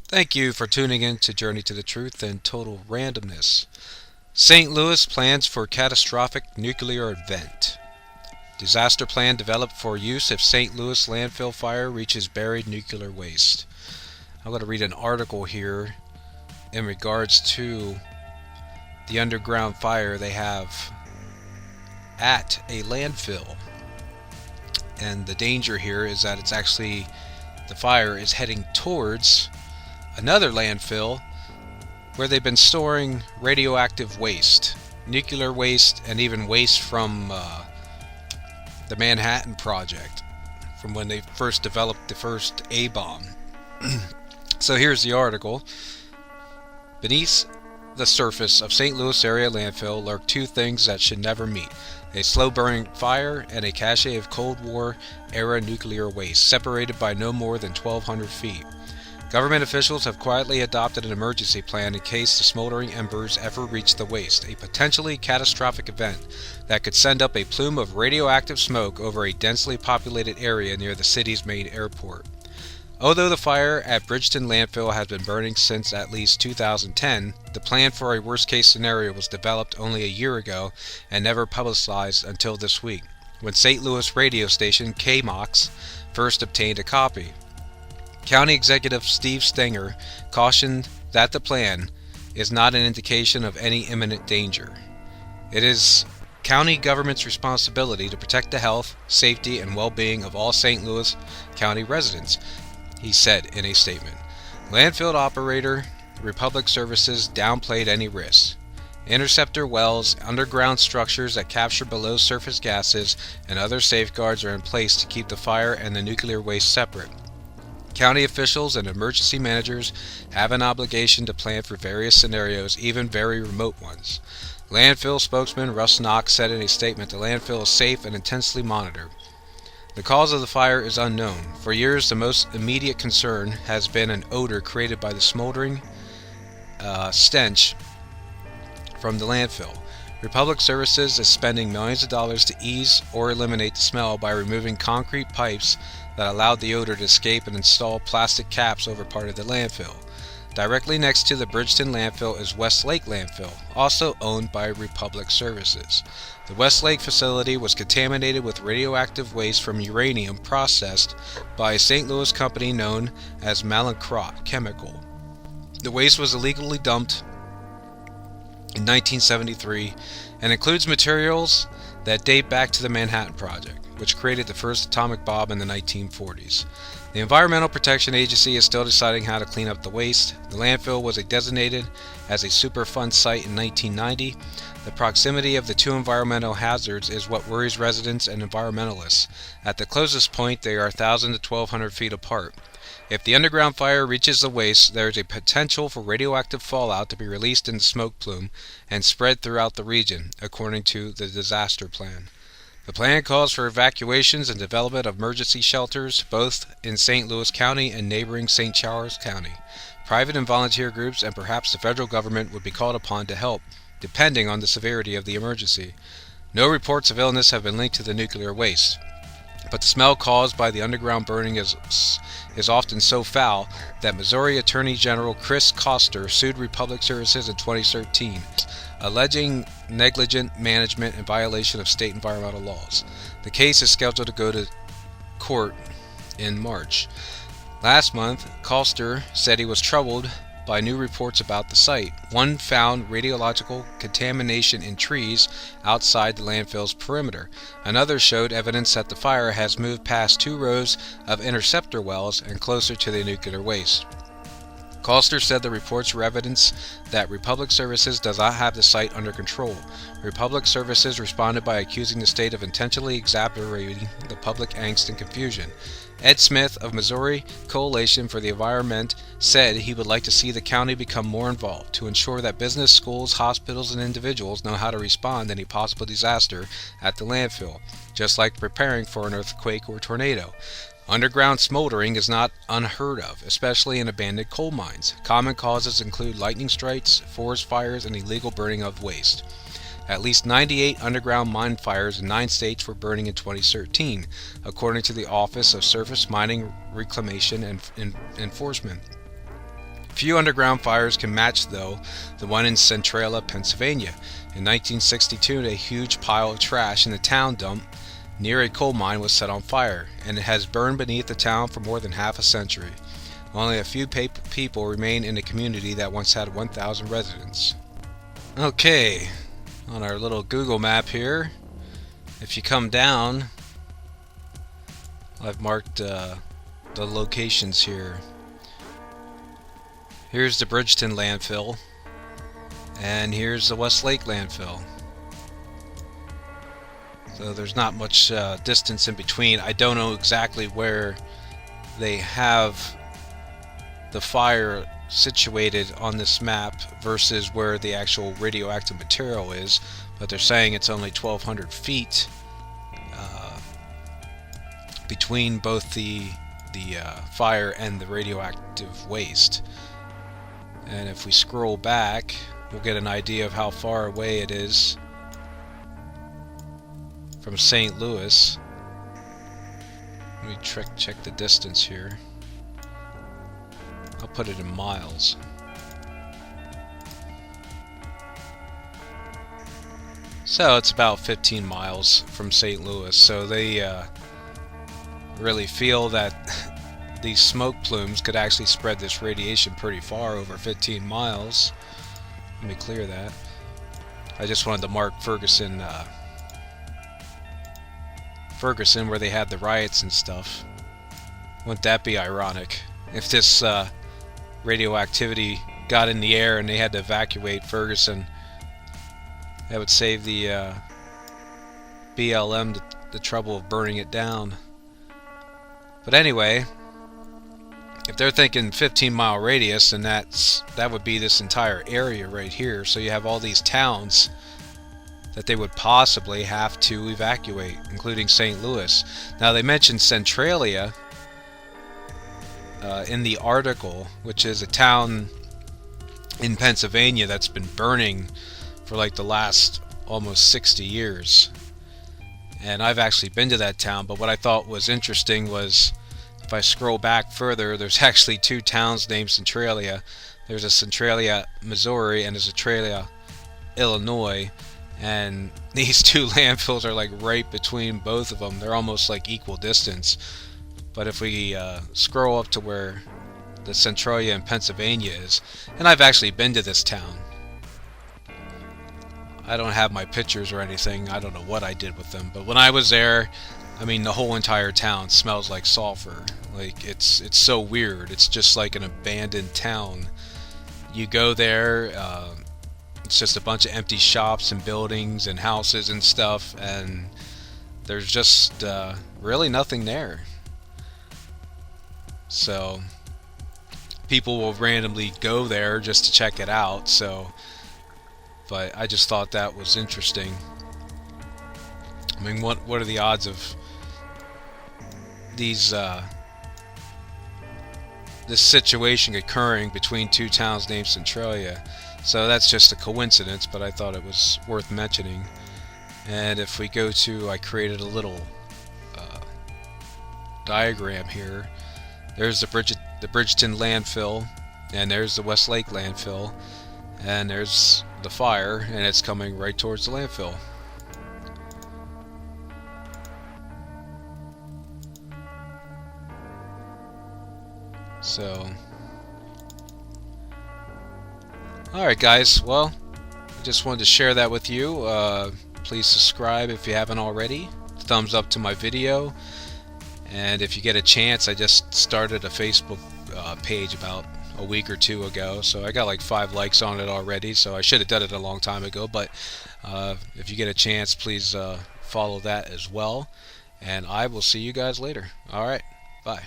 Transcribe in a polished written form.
Thank you for tuning in to Journey to the Truth and Total Randomness. St. Louis plans for catastrophic nuclear event. Disaster plan developed for use if St. Louis landfill fire reaches buried nuclear waste. I'm going to read an article here in regards to the underground fire they have at a landfill. And the danger here is that the fire is heading towards another landfill where they've been storing radioactive waste, nuclear waste, and even waste from the Manhattan Project, from when they first developed the first A bomb. So here's the article. Beneath the surface of St. Louis area landfill lurk two things that should never meet: a slow-burning fire and a cache of Cold War-era nuclear waste, separated by no more than 1,200 feet. Government officials have quietly adopted an emergency plan in case the smoldering embers ever reach the waste, a potentially catastrophic event that could send up a plume of radioactive smoke over a densely populated area near the city's main airport. Although the fire at Bridgeton landfill has been burning since at least 2010, the plan for a worst-case scenario was developed only a year ago and never publicized until this week, when St. Louis radio station KMOX first obtained a copy. County Executive Steve Stenger cautioned that the plan is not an indication of any imminent danger. It is county government's responsibility to protect the health, safety, and well-being of all St. Louis County residents, he said in a statement. Landfill operator Republic Services downplayed any risks. Interceptor wells, underground structures that capture below-surface gases, and other safeguards are in place to keep the fire and the nuclear waste separate. County officials and emergency managers have an obligation to plan for various scenarios, even very remote ones. Landfill spokesman Russ Knox said in a statement the landfill is safe and intensely monitored. The cause of the fire is unknown. For years, the most immediate concern has been an odor created by the smoldering stench from the landfill. Republic Services is spending millions of dollars to ease or eliminate the smell by removing concrete pipes that allowed the odor to escape and install plastic caps over part of the landfill. Directly next to the Bridgeton landfill is Westlake landfill, also owned by Republic Services. The Westlake facility was contaminated with radioactive waste from uranium processed by a St. Louis company known as Mallinckrodt Chemical. The waste was illegally dumped in 1973 and includes materials that date back to the Manhattan Project, which created the first atomic bomb in the 1940s. The Environmental Protection Agency is still deciding how to clean up the waste. The landfill was designated as a Superfund site in 1990. The proximity of the two environmental hazards is what worries residents and environmentalists. At the closest point, they are 1,000 to 1,200 feet apart. If the underground fire reaches the waste, there is a potential for radioactive fallout to be released in the smoke plume and spread throughout the region, according to the disaster plan. The plan calls for evacuations and development of emergency shelters, both in St. Louis County and neighboring St. Charles County. Private and volunteer groups and perhaps the federal government would be called upon to help, depending on the severity of the emergency. No reports of illness have been linked to the nuclear waste, but the smell caused by the underground burning is often so foul that Missouri Attorney General Chris Koster sued Republic Services in 2013, alleging negligent management and violation of state environmental laws. The case is scheduled to go to court in March. Last month, Koster said he was troubled by new reports about the site. One found radiological contamination in trees outside the landfill's perimeter. Another showed evidence that the fire has moved past 2 rows of interceptor wells and closer to the nuclear waste. Koster said the reports were evidence that Republic Services does not have the site under control. Republic Services responded by accusing the state of intentionally exacerbating the public angst and confusion. Ed Smith of Missouri Coalition for the Environment said he would like to see the county become more involved to ensure that business, schools, hospitals, and individuals know how to respond to any possible disaster at the landfill, just like preparing for an earthquake or tornado. Underground smoldering is not unheard of, especially in abandoned coal mines. Common causes include lightning strikes, forest fires, and illegal burning of waste. At least 98 underground mine fires in 9 states were burning in 2013, according to the Office of Surface Mining Reclamation and Enforcement. Few underground fires can match, though, the one in Centralia, Pennsylvania. In 1962, a huge pile of trash in the town dump near a coal mine was set on fire, and it has burned beneath the town for more than half a century. Only a few people remain in the community that once had 1,000 residents. Okay, on our little Google map here, if you come down, I've marked the locations here. Here's the Bridgeton landfill, and here's the Westlake landfill. So there's not much distance in between. I don't know exactly where they have the fire situated on this map versus where the actual radioactive material is, but they're saying it's only 1,200 feet between both the fire and the radioactive waste. And if we scroll back, we'll get an idea of how far away it is from St. Louis. Let me check the distance here. I'll put it in miles. So it's about 15 miles from St. Louis. So they really feel that these smoke plumes could actually spread this radiation pretty far, over 15 miles. Let me clear that. I just wanted to mark Ferguson, where they had the riots and stuff. Wouldn't that be ironic if this radioactivity got in the air and they had to evacuate Ferguson? That would save the BLM the trouble of burning it down. But anyway, if they're thinking 15-mile radius, then that would be this entire area right here. So you have all these towns that they would possibly have to evacuate, including St. Louis. Now they mentioned Centralia in the article, which is a town in Pennsylvania that's been burning for like the last almost 60 years. And I've actually been to that town, but what I thought was interesting was, if I scroll back further, there's actually two towns named Centralia. There's a Centralia, Missouri, and a Centralia, Illinois. And these two landfills are like right between both of them. They're almost like equal distance. But if we scroll up to where the Centralia in Pennsylvania is, and I've actually been to this town. I don't have my pictures or anything. I don't know what I did with them. But when I was there, I mean, the whole entire town smells like sulfur. Like, it's so weird. It's just like an abandoned town. You go there, it's just a bunch of empty shops and buildings and houses and stuff, and there's just really nothing there. So people will randomly go there just to check it out. So, but I just thought that was interesting. I mean, what are the odds of these this situation occurring between two towns named Centralia? So that's just a coincidence, but I thought it was worth mentioning. And if we go to, I created a little diagram here. There's the Bridgeton landfill, and there's the Westlake landfill, and there's the fire, and it's coming right towards the landfill. So, alright guys, well, I just wanted to share that with you. Please subscribe if you haven't already. Thumbs up to my video. And if you get a chance, I just started a Facebook page about a week or two ago. So I got like 5 likes on it already. So I should have done it a long time ago. But if you get a chance, please follow that as well. And I will see you guys later. Alright, bye.